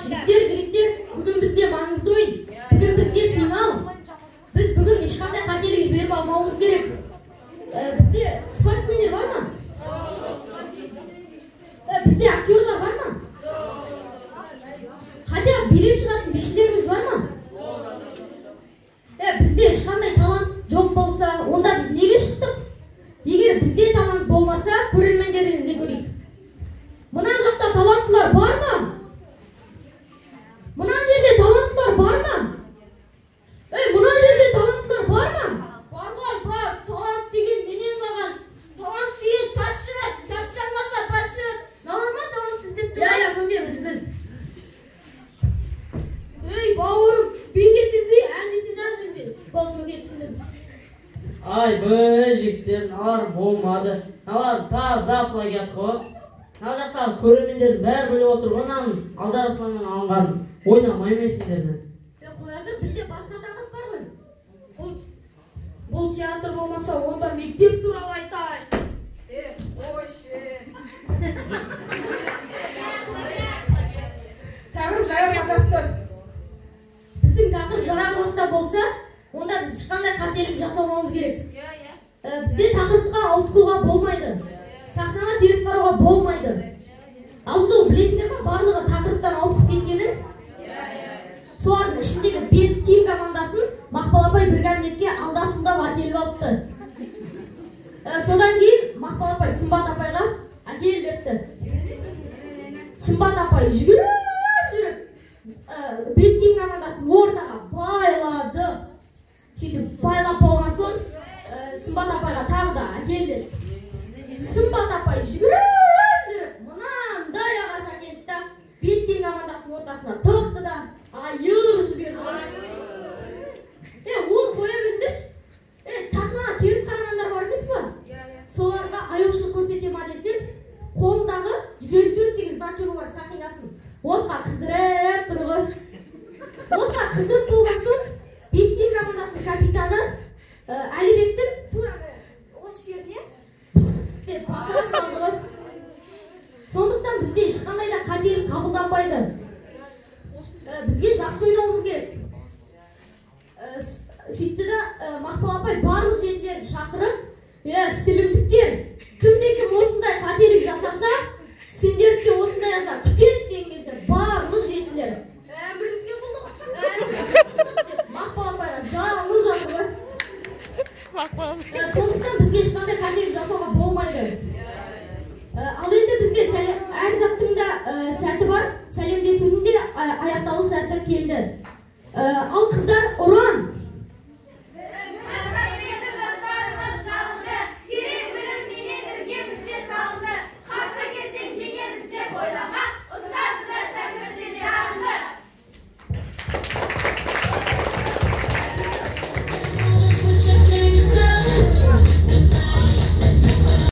Жігіттер, бүгін бізде маңызды ойын. Бүгін бізде финал. Біз бүгін ешқандай қателік жіберіп алмауымыз керек. Бізде спортсмендер бар ма? Бізде актерлар бар ма? Хотя билеп шығатын бишілеріміз бар ма? Бізде ешқандай талант жоқ болса, онда біз неге шықтық? Егер бізде талант болмаса, көрермендеріңізді көрейік. Мына жақта таланттылар бар ма? Мына жерде таланттылар бар ма? Мына жерде таланттылар бар ма? Бар. Талант деген менен қалған. Талант деген тас жырады. Тас жармаса бас жырады. Налар ма талант іздеп тұр? Көке, біз. Бауырым, бейдесін бей, әндесін әнмінде. Бол, көке, түсіндім. Ай, жігіттер, налар болмады. Налар таза плагиат қой. Мына жақтағы көрермендердің бәрі біліп отыр, онан Алдар Асланнан алынған. Ойнамай емесіңдер ме? Қояды, бізде басқа тақырып бар ғой. Бұл театр болмаса, онда мектеп туралы айтайық. Қойшы. Тақырып жайлы Біздің тақырып жарағылыста болса, онда біз ешқандай қателік жасамауымыз керек. Бізде тақырыпқа ауытқуға болмайды. Сахнаға теріс қарауға болмайды. Алдыңғы білесіңдер ма, барлығы тақырыптан ауытқып кеткенін? Солардың ішіндегі 5 тим командасын Мақпал апай бір кабинетке алдап-сылдап әкеліп алыпты. Содан кейін Мақпал апай Сымбат апайға әкел депті. Сымбат апай жүріп 5 тим командасын ортаға байлады. Сөйтіп байлап болған соң Сымбат апайға тағы да әкелді. Сымбат апай жүріп мынандай ағаш әкелді. 5 тим командасының ортасына тықты да айыр жіберді. Оны қоя білдіш. Сахнаға теріс қарағандар бар емес па? Соларға аяушылық көрсете ма десем, қолындағы 154 значогы бар сақинасын отқа қыздырып тұрғы. Отқа қыздырып болған соң 5 тим командасының капитаны Әлібектің тура осы жеріне пісс деп баса салды. Сондықтан бізде ешқандай да қателік қабылданбайды. Бізге жақсы ойнауымыз керек. Сөйтті да Мақпал апай барлық жетілерді шақырып, сілімдіктер, кімде-кім осындай қателік жасаса, сендерді осындай жаза күтеді деген кезде барлық жетілер. Әміріңізге болдық деп Мақпал апайға жалын жатыр. Сондықтан бізге ешқандай қателік жасауға болмайды. Ал енді бізде әр заттың да сәті бар, сәлемдесудің де аяқталу сәті келді. Ал қыздар